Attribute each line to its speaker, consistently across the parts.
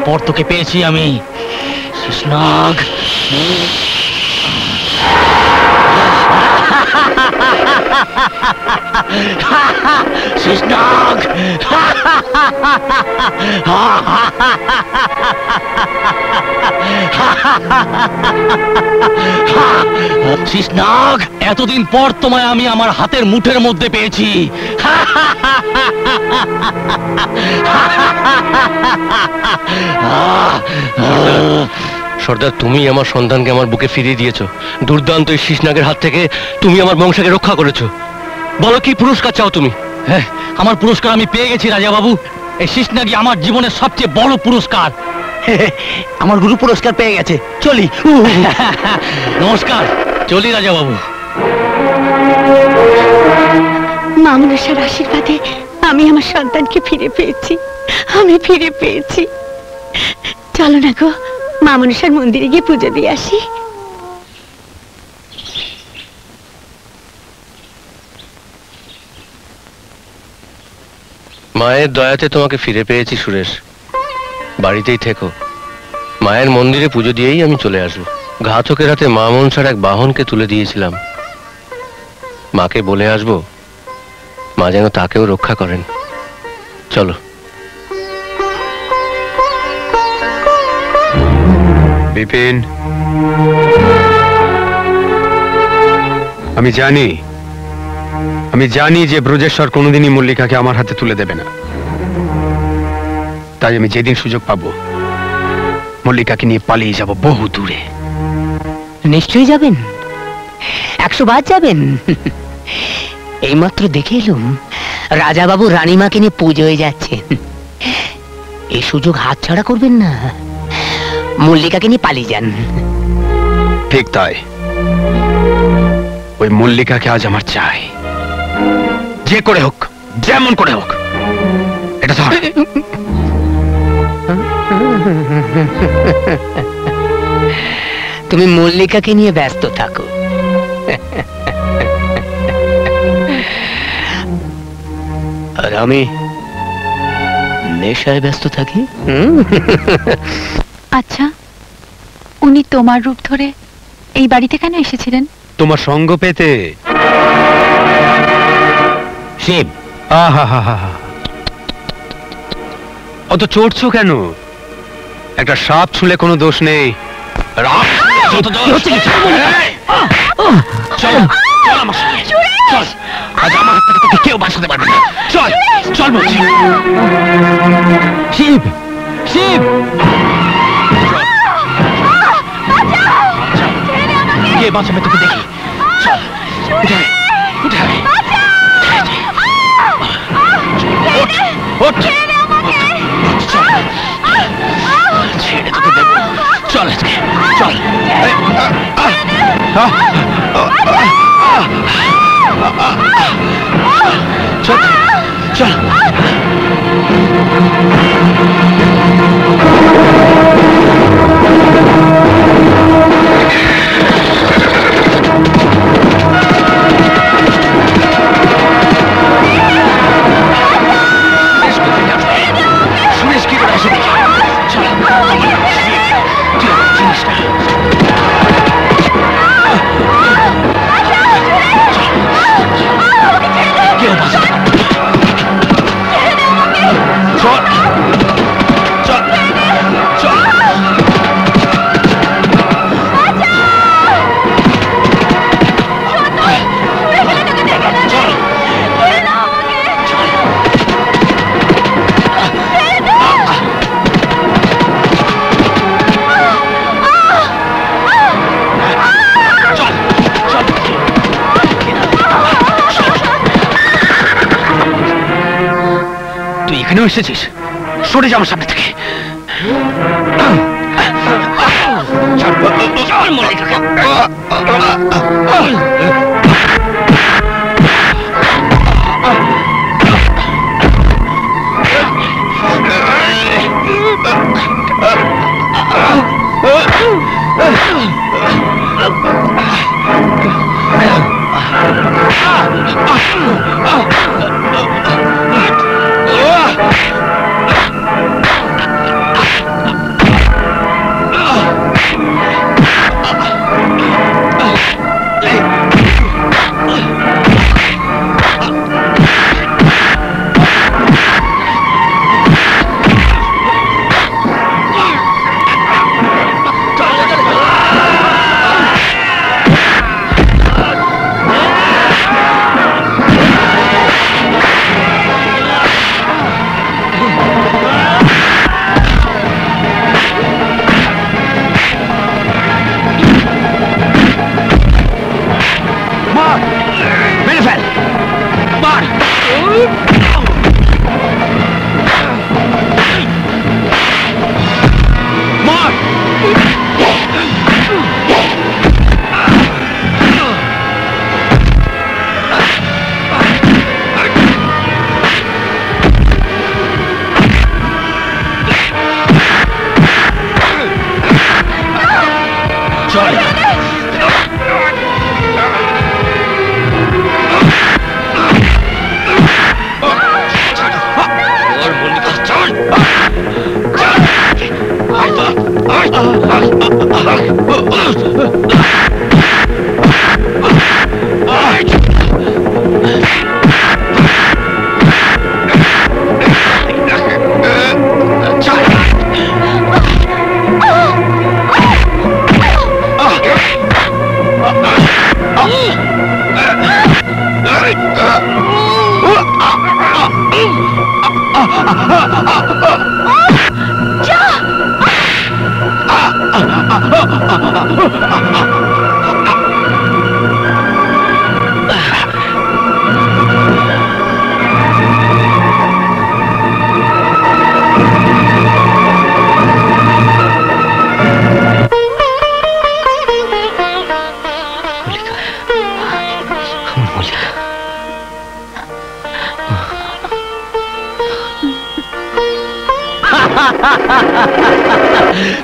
Speaker 1: পর তোকে পেয়েছি আমি, শেষনাগ। শেষনাগ, শেষনাগ, এতদিন পর তোমায় আমি আমার হাতের মুঠের মধ্যে পেয়েছি।
Speaker 2: সর্দার, তুমি আমার সন্তানকে আমার বুকে ফিরিয়ে দিয়েছো। দুর্দান্ত এই শেষনাগের হাত থেকে তুমি আমার বংশকে রক্ষা করেছো। বলো, কি পুরস্কার চাও তুমি?
Speaker 1: হ্যাঁ, আমার পুরস্কার আমি পেয়ে গেছি রাজা বাবু। এই শেষনাগই আমার জীবনের সবচেয়ে বড় পুরস্কার। আমার গুরু পুরস্কার পেয়ে গেছে। চলি। নমস্কার, চলি রাজা বাবু।
Speaker 3: মা মনসার আশীর্বাদে আমি আমার সন্তানকে ফিরে পেয়েছি, আমি ফিরে পেয়েছি। চলো না গো, মা মনসার মন্দিরে গিয়ে পুজো দিয়ে আসি।
Speaker 2: মায়ের দয়াতে তোমাকে ফিরে পেয়েছি সুরেশ। বাড়িতেই থেকো, মায়ের মন্দিরে পুজো দিয়েই আমি চলে আসবো। ঘাতকের হাতে মা মনসার এক বাহনকে তুলে দিয়েছিলাম। মাকে বলে আসবো, মা যেন তাকেও রক্ষা করেন। চলো।
Speaker 4: বিপিন, আমি জানি যে ব্রজেশ্বর কোনোদিনই মল্লিকাকে আমার হাতে তুলে দেবে না। তাই আমি যেদিন সুযোগ পাবো মল্লিকাকে নিয়ে পালিয়ে যাব বহু দূরে।
Speaker 5: নিশ্চয়ই যাবেন, 100 বার যাবেন। এইমাত্র দেখে এলুম রাজা বাবু রানীমাকে নিয়ে পুজোয় যাচ্ছেন। এই সুযোগ হাতছাড়া করবেন না, মল্লিকাকে নিয়ে পালিয়ে যান।
Speaker 4: ঠিক তাই, ওই মল্লিকাকে আজ আমার চাই, যে করে হোক, যেমন করে হোক। এটা ধর।
Speaker 5: তুমি মল্লিকাকে নিয়ে ব্যস্ত থাকো, আর আমি নেশায় ব্যস্ত থাকি।
Speaker 3: আচ্ছা, উনি তোমার রূপ ধরে এই বাড়িতে কেন এসেছিলেন?
Speaker 4: তোমার সঙ্গ পেতে।
Speaker 1: শিব,
Speaker 4: অত চড়ছো কেন? একটা সাপ ছুলে কোনো দোষ নেই।
Speaker 1: কেউ বাঁচাতে পারবে না। চল চল বলছি। শিব, শিব, কে বাঁচাবে তোকে দেখি। চল, উঠে আয়, উঠে আয়। ছেড়ে তোকে দেবো। চল আজকে, চল। চল চল। সুরেশ কি করে আসে দেখি। চল, জিনিসটা কেউ বাঁচাতে পারবে না। চল চল চল। তুই এখানেও এসেছিস? সরে যা আমার সামনে থেকে।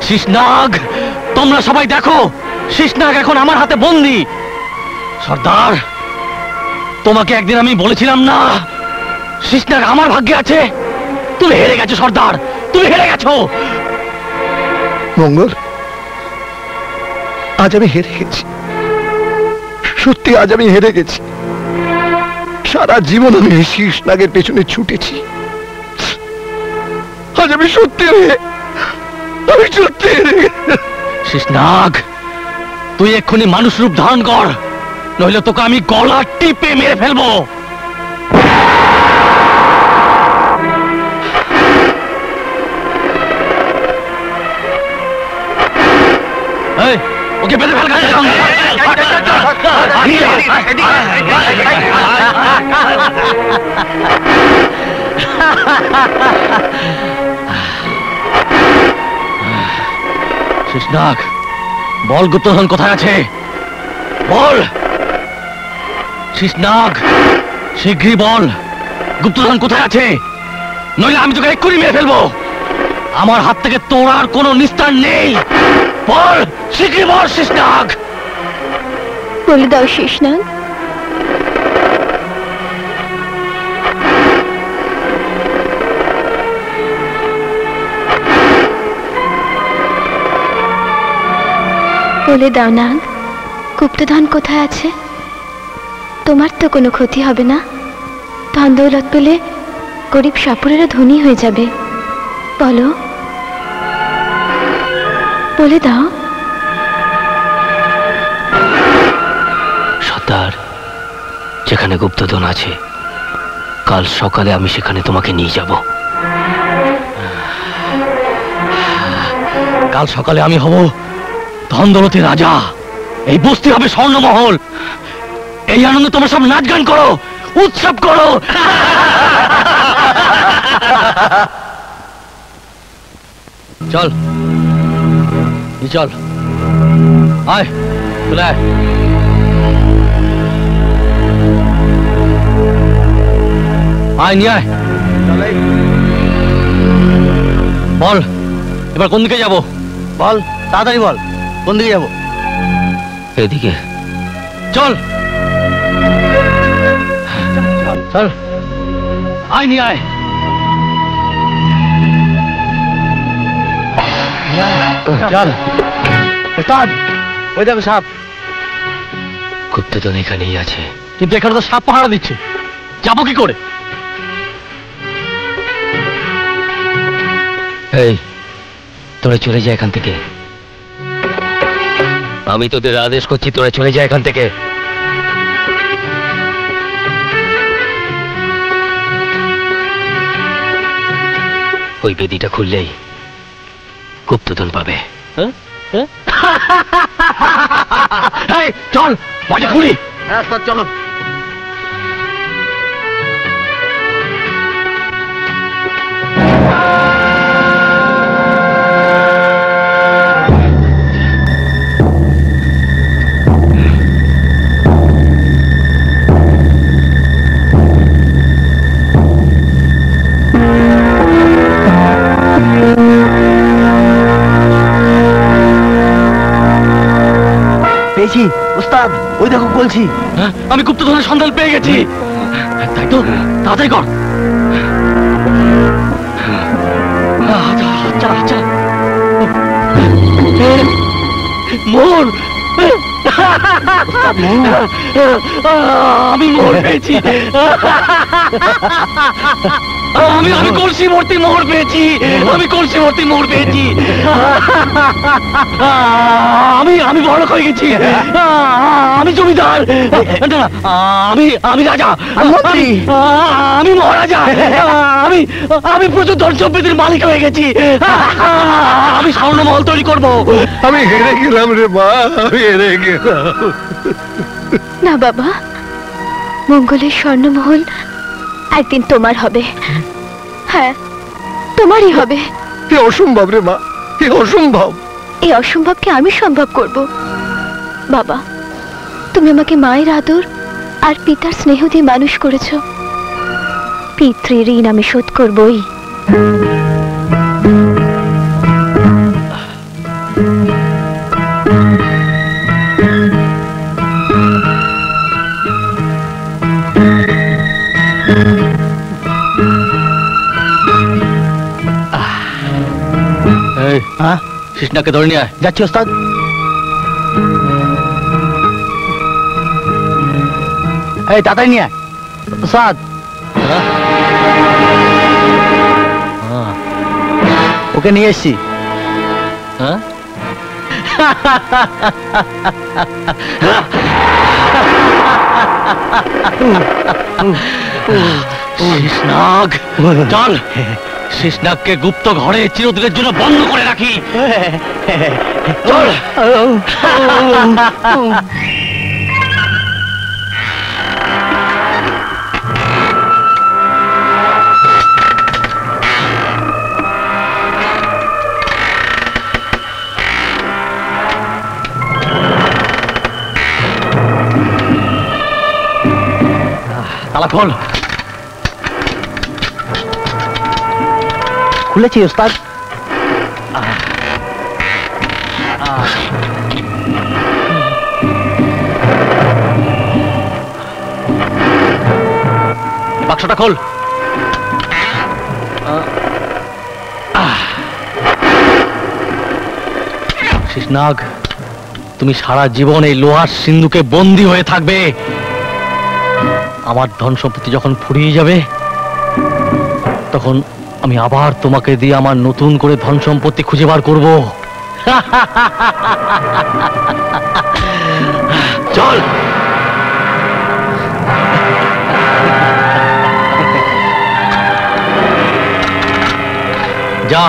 Speaker 1: শেষনাগ, তোমরা সবাই দেখো, শেষনাগ এখন আমার হাতে বন্দি। সর্দার, তোমাকে একদিন আমি বলেছিলাম না শেষনাগ আমার ভাগ্যে আছে? তুমি হেরে গেছো সর্দার, তুমি হেরে গেছো।
Speaker 6: মঙ্গল, আজ আমি হেরে গেছি, সত্যি আজ আমি হেরে গেছি। সারা জীবন আমি শেষনাগের পেছনে ছুটেছি, আজ আমি সত্যি হেরে
Speaker 1: শেষনাগ, তুই এক্ষুনি মানুষ রূপ ধারণ কর, নইলে তোকে আমি গলা টিপে মেরে ফেলবো। এই, ওকে বেঁধে ফেল। শেষনাগ, বল গুপ্তধন কোথায় আছে? বল শেষনাগ, শীঘ্রই বল গুপ্তধন কোথায় আছে, নইলে আমি তোকে এক্ষুনি মেরে ফেলবো। আমার হাত থেকে তোর আর কোনো নিস্তার নেই। বল, শীঘ্রই বল শেষনাগ।
Speaker 3: বলে দাও শেষনাগ। বলে দাও নাগ, গুপ্তধন কোথায় আছে? তোমার তো কোনো ক্ষতি হবে না, ধন দৌলত পেলে গরিব সাপুরেরা ধনী হয়ে যাবে। বলো, বলে দাও।
Speaker 5: সর্দার, যেখানে গুপ্তধন আছে কাল সকালে আমি সেখানে তোমাকে নিয়ে যাব।
Speaker 1: কাল সকালে আমি হব ধন দৌলতের রাজা, এই বস্তি হবে স্বর্ণমহল। এই আনন্দে তোমরা সব নাচ গান করো, উৎসব করো। চল চল, আয় চলে আয়। আয় নিয়ে আয়। বল এবার কোন দিকে যাবো? বল তাড়াতাড়ি বল, কোন দিকে যাবো?
Speaker 5: এদিকে।
Speaker 1: চল চল, আয় নিয়ে আয়। চল ওস্তাদ, ওই দেখো সাপ।
Speaker 5: গুপ্তধন এখানেই আছে,
Speaker 1: কিন্তু এখানে তো সাপ পাহারা দিচ্ছে, যাবো কি করে?
Speaker 5: এই তোরা চলে যা এখান থেকে, আমি তোদের আদেশ করছি, তোরা চলে যা এখান থেকে। ওই বেদিটা খুললেই গুপ্তধন পাবে।
Speaker 1: চল মজা খুলি। চলো।
Speaker 6: পেয়েছি উস্তাদ, ওই দেখো বলছি।
Speaker 1: আমি গুপ্তধনের সন্ধান পেয়ে গেছি। তাই তো, তাড়াতাড়ি কর। মোর, আমি মোর পেয়েছি। আমি কলসি ভর্তি মোহর পেয়েছি, আমি কলসি ভর্তি মোহর পেয়েছি। আমি বড় হয়ে গেছি, আমি জমিদার, আমি রাজা, আমি মহারাজ। রাজা, আমি আমি প্রচুর ধন সম্পত্তির মালিক হয়ে গেছি। আমি স্বর্ণমহল তৈরি করব।
Speaker 6: আমি হেরে গেলাম রে মা, আমি হেরে গেলাম।
Speaker 3: না বাবা, মঙ্গলের স্বর্ণমহল একদিন তোমার হবে। হ্যাঁ, তোমারই হবে।
Speaker 6: এ অসম্ভব রে মা, এ অসম্ভব।
Speaker 3: এই অসম্ভবকে আমি সম্ভব করব। বাবা, তুমি আমাকে মায়ের আদর আর পিতার স্নেহ দিয়ে মানুষ করেছো। পিতৃ ঋণ আমি শোধ করবই।
Speaker 1: এই, কৃষ্ণাকে ধরে নিয়ে আয়।
Speaker 5: যাচ্ছি ওস্তাদ। এই তাড়াতাড়ি নিয়ে আয় ওস্তাদ। ওকে নিয়ে এসছি।
Speaker 1: হ্যাঁ? শেষনাগ, চল শেষনাগকে গুপ্ত ঘরে চিরদিনের জন্য বন্ধ করে রাখি। চল। তালা খোল।
Speaker 5: খুলেছি ওস্তাদ।
Speaker 1: বাক্সটা খোল। শেষনাগ, তুমি সারা জীবন এই লোহার সিন্ধুকে বন্দী হয়ে থাকবে। আমার ধন সম্পত্তি যখন ফুরিয়ে যাবে, তখন আমি আবার তোমাকে দিয়ে আমার নতুন করে ধন সম্পত্তি খুঁজে বার করব। চল। যা,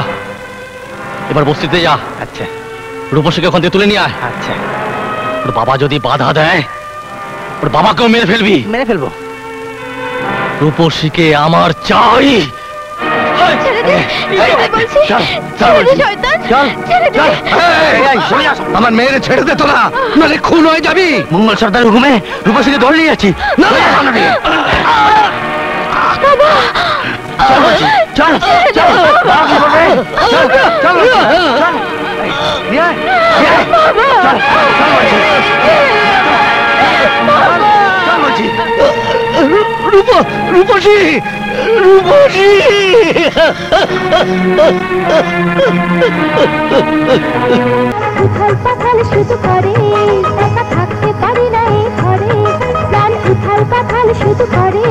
Speaker 1: এবার বস্তিতে যা।
Speaker 5: আচ্ছা
Speaker 1: রূপসীকে ওখান থেকে তুলে নিয়ে আয়।
Speaker 5: আচ্ছা,
Speaker 1: ওর বাবা যদি বাধা দেয়, ওর বাবাকেও মেরে ফেলবি।
Speaker 5: মেরে ফেলবো।
Speaker 1: রূপসীকে আমার চাই।
Speaker 3: ছেড়ে দে, বলছি।
Speaker 1: চল,
Speaker 3: ছেড়ে দে
Speaker 1: বলছি।
Speaker 3: শয়তান,
Speaker 1: চল,
Speaker 3: ছেড়ে দে।
Speaker 1: চল।
Speaker 6: এই, শুনে আস, আমার মেয়েরে ছেড়ে দে তোরা, নাহলে খুন হয়ে যাবি।
Speaker 1: মঙ্গল সর্দার হুকুমে রূপসীকে ধরে নিয়ে যাচ্ছি। না, না, না, না। চল বলছি, চল, চল। বাবাকে বলবে। চল, চল বলছি, চল। এই, নিয়ে আয়, নিয়ে আয়। চল, চল বলছি। চল বলছি। রূপসী, রূপসী।
Speaker 7: উথাল পাথাল শুধু করে, একা থাকতে পারি না এই ঘরে। প্রাণ উথাল পাথাল শুধু করে,